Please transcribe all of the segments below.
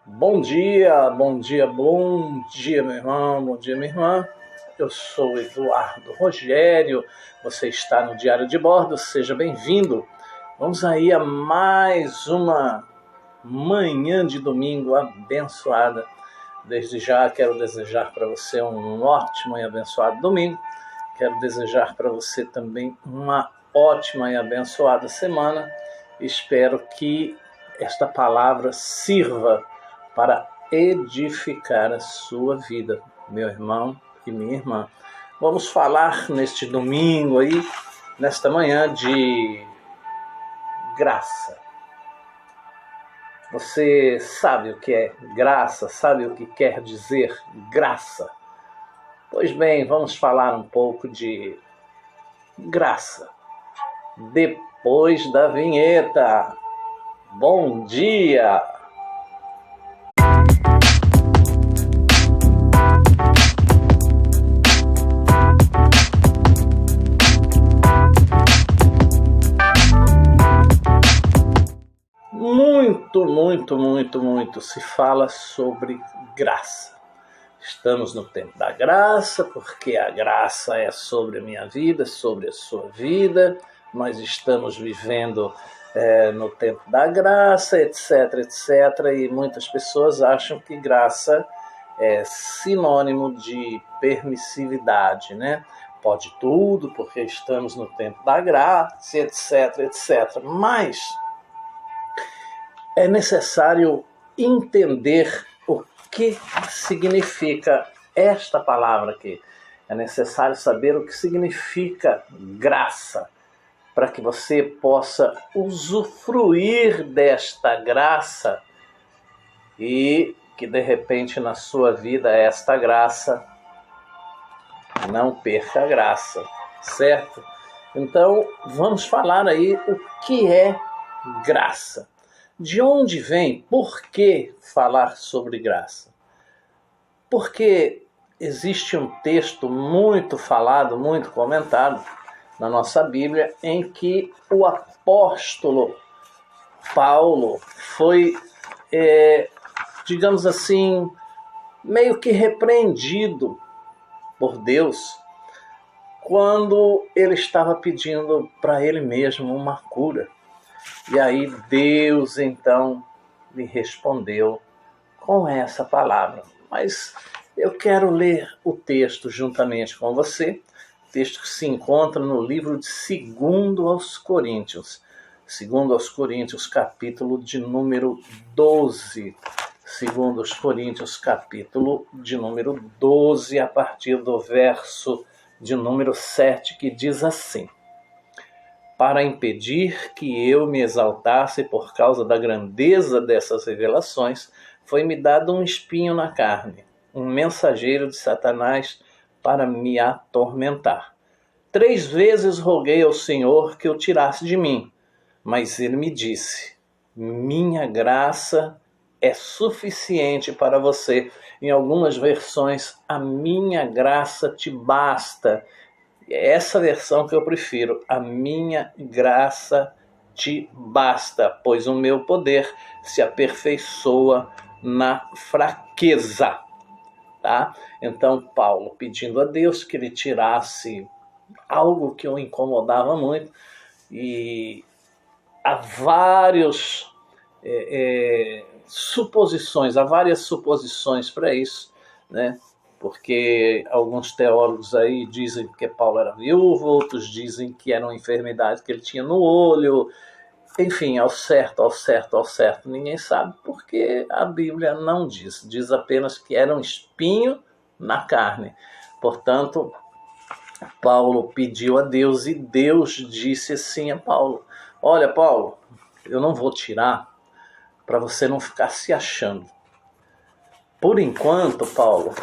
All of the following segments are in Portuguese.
Bom dia, bom dia, bom dia, meu irmão, bom dia, minha irmã. Eu sou Eduardo Rogério, você está no Diário de Bordo, seja bem-vindo. Vamos aí a mais uma manhã de domingo abençoada. Desde já quero desejar para você um ótimo e abençoado domingo. Quero desejar para você também uma ótima e abençoada semana. Espero que esta palavra sirva para edificar a sua vida, meu irmão e minha irmã. Vamos falar neste domingo aí, nesta manhã, de graça. Você sabe o que é graça? Sabe o que quer dizer graça? Pois bem, vamos falar um pouco de graça depois da vinheta. Bom dia! Muito se fala sobre graça. Estamos no tempo da graça, porque a graça é sobre a minha vida, sobre a sua vida. Nós estamos vivendo no tempo da graça, etc. E muitas pessoas acham que graça é sinônimo de permissividade, né? Pode tudo, porque estamos no tempo da graça, etc. Mas é necessário entender o que significa esta palavra aqui. É necessário saber o que significa graça, para que você possa usufruir desta graça e que de repente na sua vida esta graça não perca a graça, certo? Então vamos falar aí o que é graça. De onde vem? Por que falar sobre graça? Porque existe um texto muito falado, muito comentado na nossa Bíblia, em que o apóstolo Paulo foi, digamos assim, meio que repreendido por Deus quando ele estava pedindo para ele mesmo uma cura. E aí Deus, então, lhe respondeu com essa palavra. Mas eu quero ler o texto juntamente com você, texto que se encontra no livro de 2 aos Coríntios. 2 aos Coríntios, capítulo de número 12. 2 aos Coríntios, capítulo de número 12, a partir do verso de número 7, que diz assim: para impedir que eu me exaltasse por causa da grandeza dessas revelações, foi-me dado um espinho na carne, um mensageiro de Satanás para me atormentar. 3 vezes roguei ao Senhor que o tirasse de mim, mas ele me disse: minha graça é suficiente para você. Em algumas versões, a minha graça te basta. É essa versão que eu prefiro. A minha graça te basta, pois o meu poder se aperfeiçoa na fraqueza. Tá? Então, Paulo pedindo a Deus que ele tirasse algo que o incomodava muito, e há várias suposições para isso, né? Porque alguns teólogos aí dizem que Paulo era viúvo, outros dizem que era uma enfermidade que ele tinha no olho. Enfim, ao certo, ninguém sabe, porque a Bíblia não diz. Diz apenas que era um espinho na carne. Portanto, Paulo pediu a Deus e Deus disse assim a Paulo: olha, Paulo, eu não vou tirar para você não ficar se achando. Por enquanto, Paulo,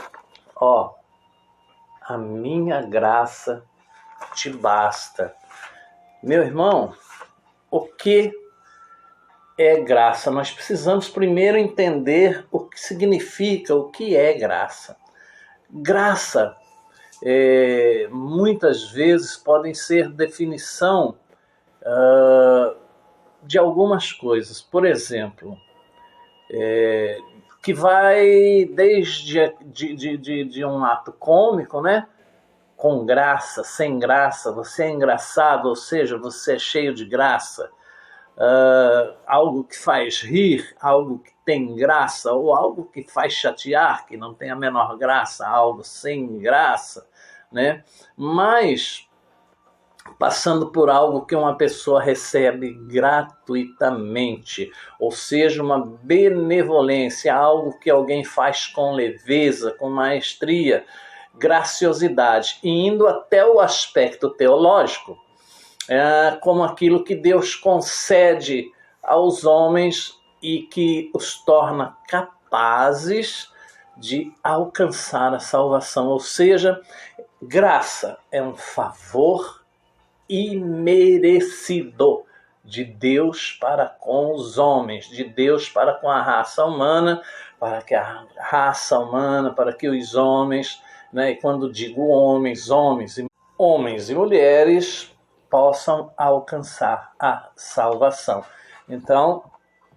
a minha graça te basta. Meu irmão, o que é graça? Nós precisamos primeiro entender o que significa, o que é graça. Graça, muitas vezes, podem ser definição de algumas coisas. Por exemplo, que vai desde de um ato cômico, né? Com graça, sem graça, você é engraçado, ou seja, você é cheio de graça. Algo que faz rir, algo que tem graça, ou algo que faz chatear, que não tem a menor graça, algo sem graça, né? Mas passando por algo que uma pessoa recebe gratuitamente, ou seja, uma benevolência, algo que alguém faz com leveza, com maestria, graciosidade, e indo até o aspecto teológico, como aquilo que Deus concede aos homens e que os torna capazes de alcançar a salvação. Ou seja, graça é um favor imerecido de Deus para com os homens, de Deus para com a raça humana, para que a raça humana, para que os homens, né, e quando digo homens e mulheres, possam alcançar a salvação. Então,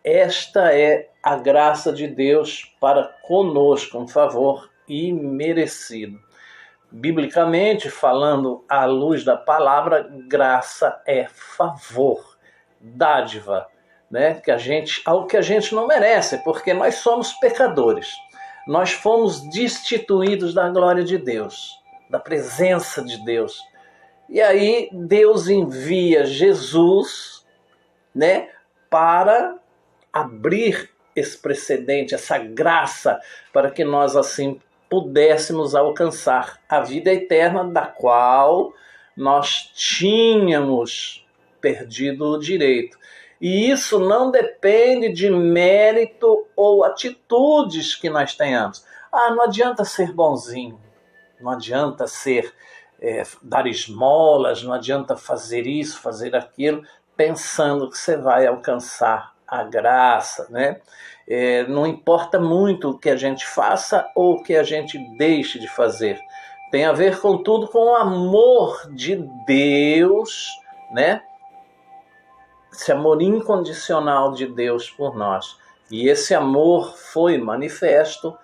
esta é a graça de Deus para conosco, um favor imerecido. Biblicamente, falando à luz da palavra, graça é favor, dádiva, né? Algo que a gente não merece, porque nós somos pecadores. Nós fomos destituídos da glória de Deus, da presença de Deus. E aí Deus envia Jesus, né, para abrir esse precedente, essa graça, para que nós assim pudéssemos alcançar a vida eterna da qual nós tínhamos perdido o direito. E isso não depende de mérito ou atitudes que nós tenhamos. Não adianta ser bonzinho, não adianta dar esmolas, não adianta fazer isso, fazer aquilo, pensando que você vai alcançar a graça, né? Não importa muito o que a gente faça ou o que a gente deixe de fazer. Tem a ver, contudo, com o amor de Deus, né? Esse amor incondicional de Deus por nós. E esse amor foi manifesto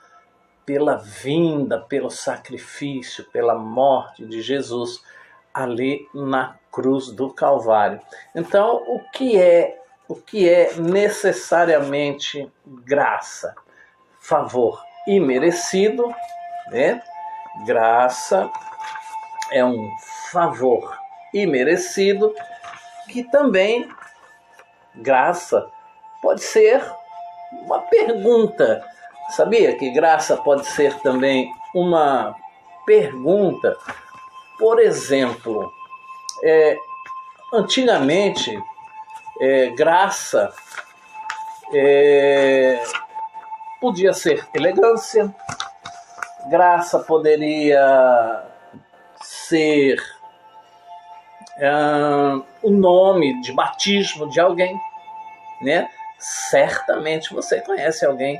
pela vinda, pelo sacrifício, pela morte de Jesus ali na cruz do Calvário. Então, o que é necessariamente graça? Favor imerecido, né? Graça é um favor imerecido, que também graça pode ser uma pergunta. Sabia que graça pode ser também uma pergunta? Por exemplo, antigamente, graça podia ser elegância, graça poderia ser o nome de batismo de alguém, né? Certamente você conhece alguém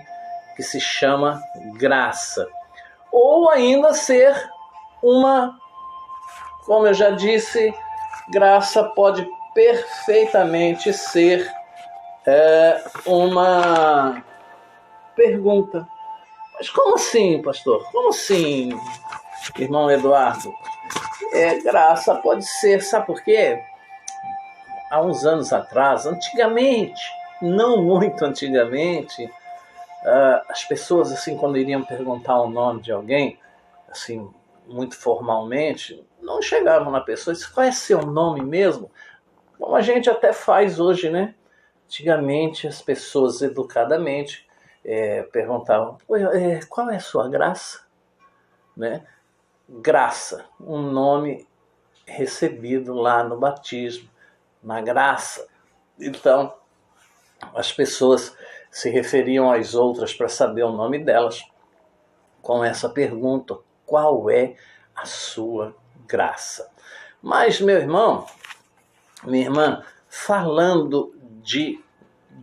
que se chama Graça. Ou ainda ser como eu já disse, graça pode perfeitamente ser uma pergunta. Mas como assim, pastor? Como assim, irmão Eduardo? Graça pode ser, sabe por quê? Há uns anos atrás, antigamente, não muito antigamente, as pessoas, assim, quando iriam perguntar o nome de alguém, assim, muito formalmente, não chegavam na pessoa e diziam: qual é seu nome mesmo? Como a gente até faz hoje, né? Antigamente, as pessoas, educadamente, perguntavam: qual é a sua graça? Né? Graça, um nome recebido lá no batismo, na graça. Então, as pessoas se referiam às outras para saber o nome delas com essa pergunta: qual é a sua graça? Mas, meu irmão, minha irmã, falando de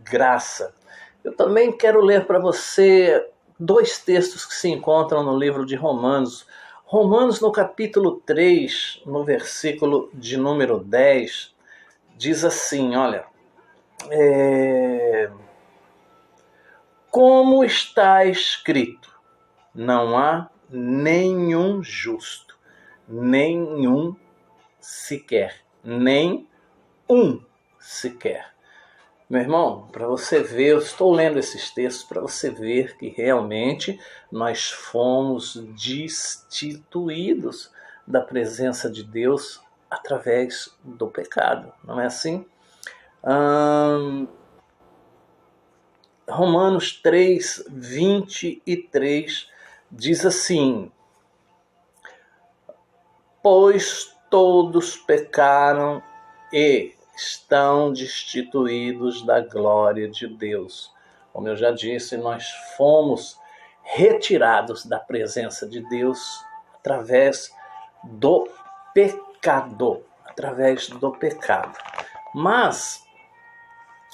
graça, eu também quero ler para você 2 textos que se encontram no livro de Romanos. Romanos, no capítulo 3, no versículo de número 10, diz assim, olha: Como está escrito, não há nenhum justo, nenhum sequer, nem um sequer. Meu irmão, para você ver, eu estou lendo esses textos para você ver que realmente nós fomos destituídos da presença de Deus através do pecado, não é assim? Romanos 3, 23 diz assim: pois todos pecaram e estão destituídos da glória de Deus. Como eu já disse, nós fomos retirados da presença de Deus através do pecado, Mas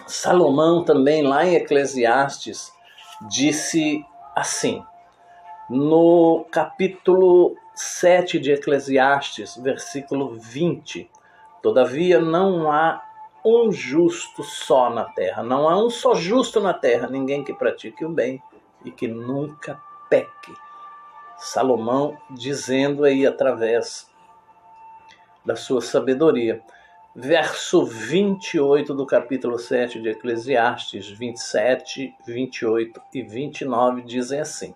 Salomão também, lá em Eclesiastes, disse assim, no capítulo 7 de Eclesiastes, versículo 20, todavia não há um justo só na terra, não há um só justo na terra, ninguém que pratique o bem e que nunca peque. Salomão dizendo aí através da sua sabedoria. Verso 28 do capítulo 7 de Eclesiastes, 27, 28 e 29 dizem assim: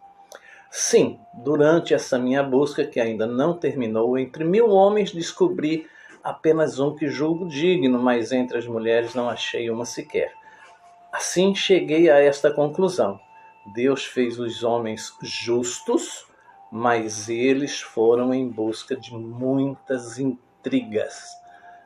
sim, durante essa minha busca, que ainda não terminou, entre 1000 homens descobri apenas um que julgo digno, mas entre as mulheres não achei uma sequer. Assim cheguei a esta conclusão: Deus fez os homens justos, mas eles foram em busca de muitas intrigas.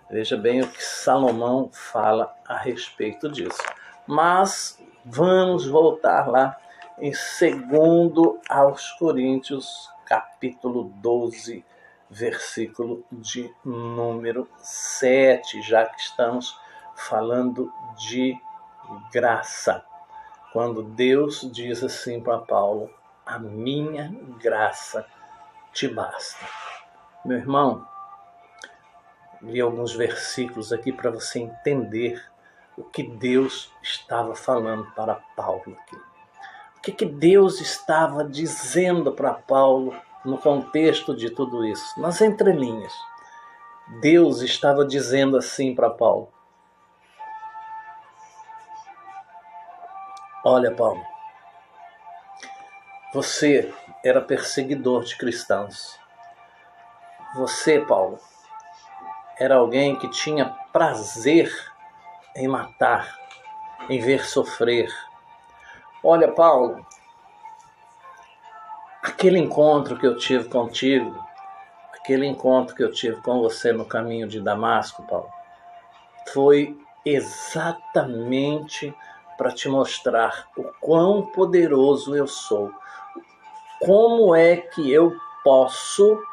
Veja bem o que Salomão fala a respeito disso. Mas vamos voltar lá em 2 aos Coríntios, capítulo 12, versículo de número 7, já que estamos falando de graça. Quando Deus diz assim para Paulo: a minha graça te basta. Meu irmão, li alguns versículos aqui para você entender o que Deus estava falando para Paulo aqui. O que Deus estava dizendo para Paulo no contexto de tudo isso? Nas entrelinhas. Deus estava dizendo assim para Paulo: olha, Paulo, você era perseguidor de cristãos. Você, Paulo, era alguém que tinha prazer em matar, em ver sofrer. Olha, Paulo, aquele encontro que eu tive contigo, aquele encontro que eu tive com você no caminho de Damasco, Paulo, foi exatamente para te mostrar o quão poderoso eu sou. Como é que eu posso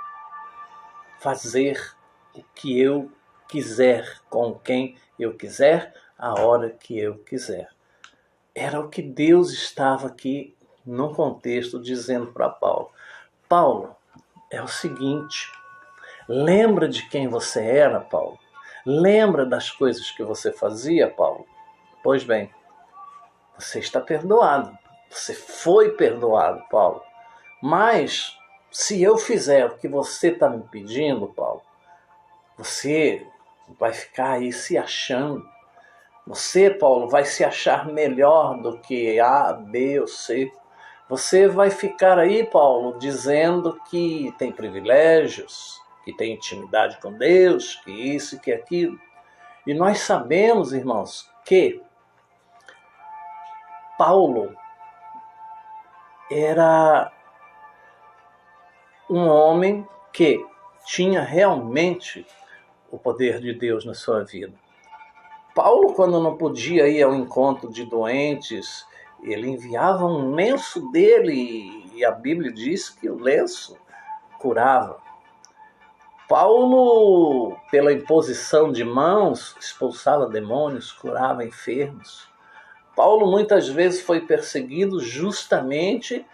fazer o que eu quiser, com quem eu quiser, a hora que eu quiser. Era o que Deus estava aqui no contexto dizendo para Paulo. Paulo, é o seguinte, lembra de quem você era, Paulo? Lembra das coisas que você fazia, Paulo? Pois bem, você está perdoado. Você foi perdoado, Paulo. Mas, se eu fizer o que você está me pedindo, Paulo, você vai ficar aí se achando. Você, Paulo, vai se achar melhor do que A, B ou C. Você vai ficar aí, Paulo, dizendo que tem privilégios, que tem intimidade com Deus, que isso e que aquilo. E nós sabemos, irmãos, que Paulo era um homem que tinha realmente o poder de Deus na sua vida. Paulo, quando não podia ir ao encontro de doentes, ele enviava um lenço dele e a Bíblia diz que o lenço curava. Paulo, pela imposição de mãos, expulsava demônios, curava enfermos. Paulo muitas vezes foi perseguido justamente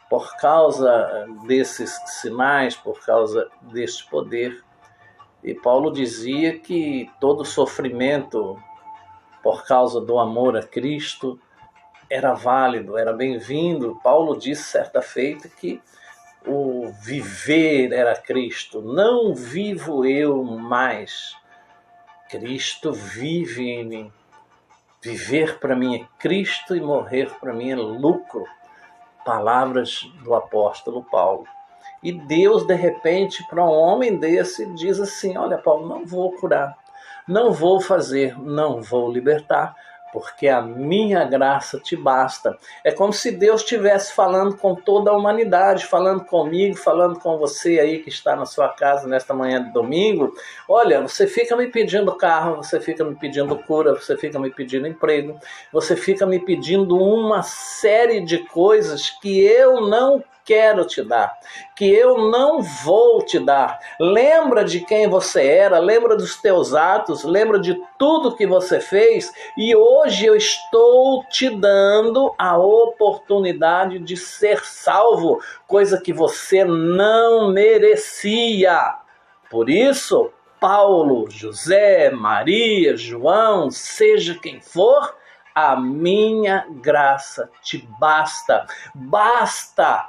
por causa desses sinais, por causa deste poder. E Paulo dizia que todo sofrimento por causa do amor a Cristo era válido, era bem-vindo. Paulo disse certa feita que o viver era Cristo. Não vivo eu mais, Cristo vive em mim. Viver para mim é Cristo e morrer para mim é lucro. Palavras do apóstolo Paulo. E Deus, de repente, para um homem desse, diz assim: olha, Paulo, não vou curar, não vou fazer, não vou libertar, porque a minha graça te basta. É como se Deus estivesse falando com toda a humanidade, falando comigo, falando com você aí que está na sua casa nesta manhã de domingo. Olha, você fica me pedindo carro, você fica me pedindo cura, você fica me pedindo emprego, você fica me pedindo uma série de coisas que eu não quero te dar, que eu não vou te dar. Lembra de quem você era, lembra dos teus atos, lembra de tudo que você fez, e hoje eu estou te dando a oportunidade de ser salvo, coisa que você não merecia. Por isso, Paulo, José, Maria, João, seja quem for, a minha graça te basta. Basta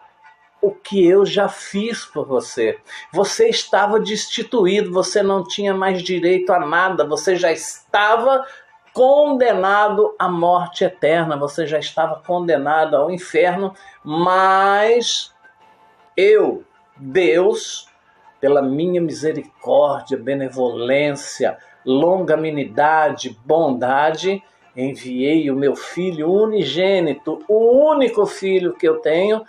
o que eu já fiz por você. Você estava destituído, você não tinha mais direito a nada, você já estava condenado à morte eterna, você já estava condenado ao inferno, mas eu, Deus, pela minha misericórdia, benevolência, longanimidade, bondade, enviei o meu Filho unigênito, o único filho que eu tenho,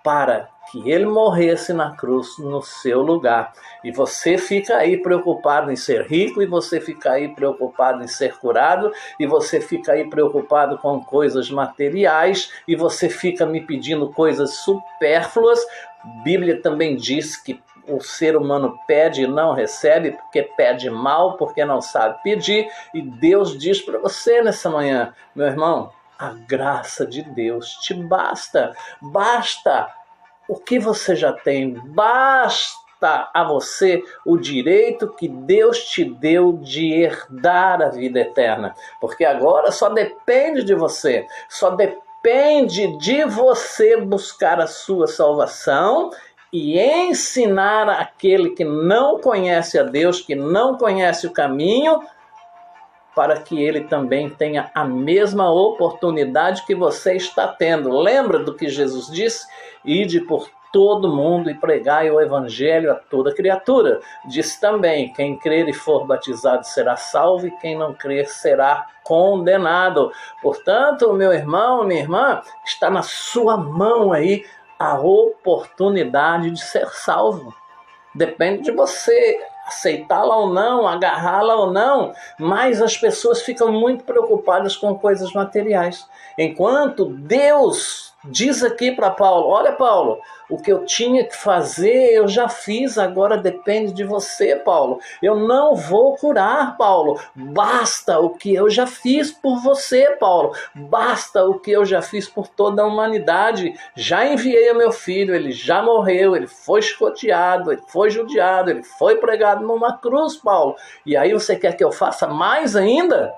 para que ele morresse na cruz no seu lugar. E você fica aí preocupado em ser rico, e você fica aí preocupado em ser curado, e você fica aí preocupado com coisas materiais, e você fica me pedindo coisas supérfluas. A Bíblia também diz que o ser humano pede e não recebe, porque pede mal, porque não sabe pedir. E Deus diz para você nessa manhã: meu irmão, a graça de Deus te basta. Basta o que você já tem. Basta a você o direito que Deus te deu de herdar a vida eterna. Porque agora só depende de você. Só depende de você buscar a sua salvação e ensinar aquele que não conhece a Deus, que não conhece o caminho, para que ele também tenha a mesma oportunidade que você está tendo. Lembra do que Jesus disse? Ide por todo mundo e pregai o evangelho a toda criatura. Diz também: quem crer e for batizado será salvo, e quem não crer será condenado. Portanto, meu irmão, minha irmã, está na sua mão aí a oportunidade de ser salvo. Depende de você aceitá-la ou não, agarrá-la ou não, mas as pessoas ficam muito preocupadas com coisas materiais. Enquanto Deus diz aqui para Paulo: olha, Paulo, o que eu tinha que fazer eu já fiz, agora depende de você, Paulo. Eu não vou curar, Paulo. Basta o que eu já fiz por você, Paulo. Basta o que eu já fiz por toda a humanidade. Já enviei o meu filho, ele já morreu, ele foi escoteado, ele foi judiado, ele foi pregado numa cruz, Paulo. E aí você quer que eu faça mais ainda?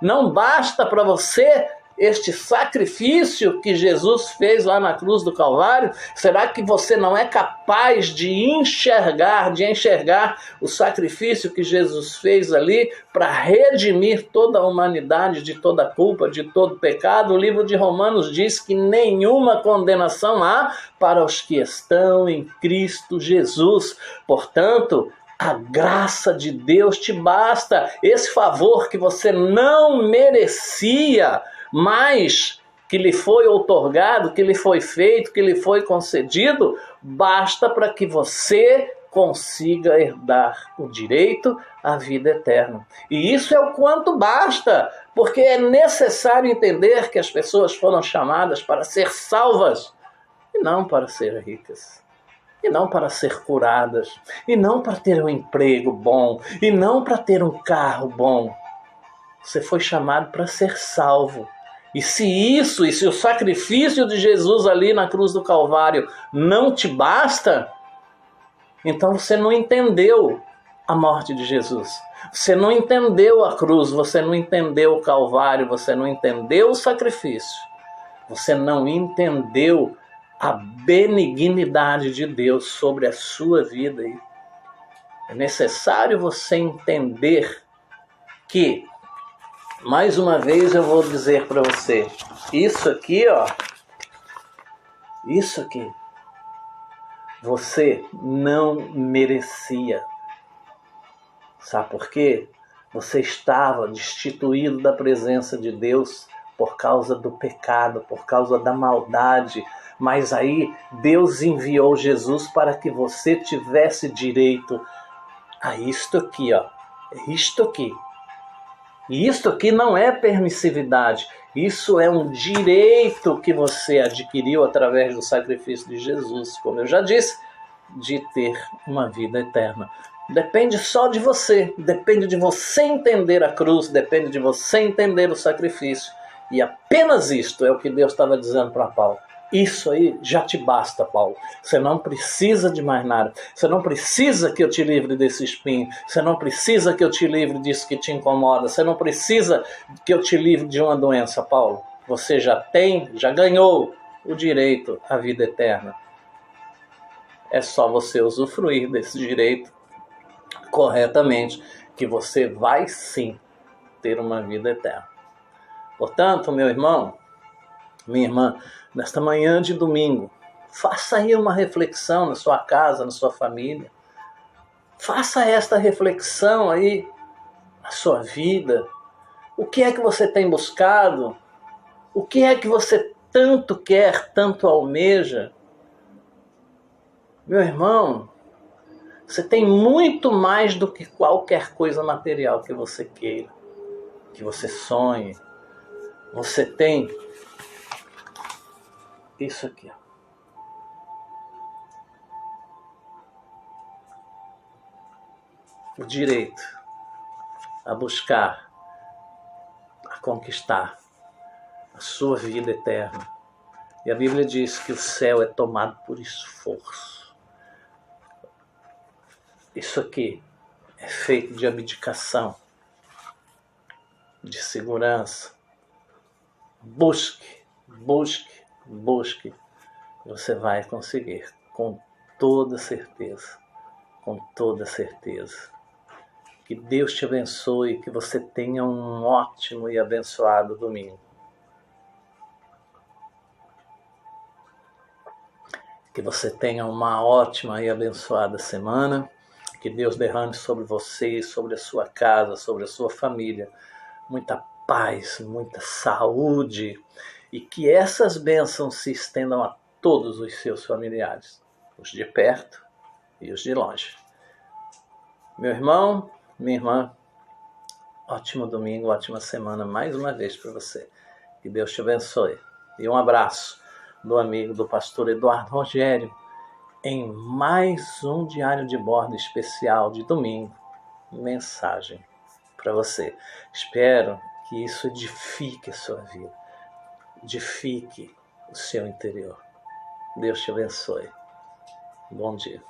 Não basta para você este sacrifício que Jesus fez lá na cruz do Calvário? Será que você não é capaz de enxergar o sacrifício que Jesus fez ali para redimir toda a humanidade de toda culpa, de todo pecado? O livro de Romanos diz que nenhuma condenação há para os que estão em Cristo Jesus. Portanto, a graça de Deus te basta. Esse favor que você não merecia, mas que lhe foi outorgado, que lhe foi feito, que lhe foi concedido, basta para que você consiga herdar o direito à vida eterna. E isso é o quanto basta, porque é necessário entender que as pessoas foram chamadas para ser salvas, e não para ser ricas, e não para ser curadas, e não para ter um emprego bom, e não para ter um carro bom. Você foi chamado para ser salvo. E se o sacrifício de Jesus ali na cruz do Calvário não te basta, então você não entendeu a morte de Jesus. Você não entendeu a cruz, você não entendeu o Calvário, você não entendeu o sacrifício. Você não entendeu a benignidade de Deus sobre a sua vida. É necessário você entender que, mais uma vez eu vou dizer para você, isso aqui, isso aqui, você não merecia. Sabe por quê? Você estava destituído da presença de Deus por causa do pecado, por causa da maldade. Mas aí Deus enviou Jesus para que você tivesse direito a isto aqui, isto aqui. E isto aqui não é permissividade, isso é um direito que você adquiriu através do sacrifício de Jesus, como eu já disse, de ter uma vida eterna. Depende só de você, depende de você entender a cruz, depende de você entender o sacrifício. E apenas isto é o que Deus estava dizendo para Paulo. Isso aí já te basta, Paulo. Você não precisa de mais nada. Você não precisa que eu te livre desse espinho. Você não precisa que eu te livre disso que te incomoda. Você não precisa que eu te livre de uma doença, Paulo. Você já ganhou o direito à vida eterna. É só você usufruir desse direito corretamente, que você vai sim ter uma vida eterna. Portanto, meu irmão, minha irmã, nesta manhã de domingo, faça aí uma reflexão na sua casa, na sua família. Faça esta reflexão aí na sua vida. O que é que você tem buscado? O que é que você tanto quer, tanto almeja? Meu irmão, você tem muito mais do que qualquer coisa material que você queira, que você sonhe. Você tem isso aqui. O direito a buscar, a conquistar a sua vida eterna. E a Bíblia diz que o céu é tomado por esforço. Isso aqui é feito de abdicação, de segurança. Busque, busque, busque. Você vai conseguir, com toda certeza. Com toda certeza. Que Deus te abençoe, que você tenha um ótimo e abençoado domingo. Que você tenha uma ótima e abençoada semana. Que Deus derrame sobre você, sobre a sua casa, sobre a sua família, muita paz, muita saúde, e que essas bênçãos se estendam a todos os seus familiares, os de perto e os de longe. Meu irmão, minha irmã, ótimo domingo, ótima semana mais uma vez para você. Que Deus te abençoe. E um abraço do amigo do pastor Eduardo Rogério, em mais um Diário de Bordo especial de domingo. Mensagem para você. Espero que isso edifique a sua vida, edifique o seu interior. Deus te abençoe. Bom dia.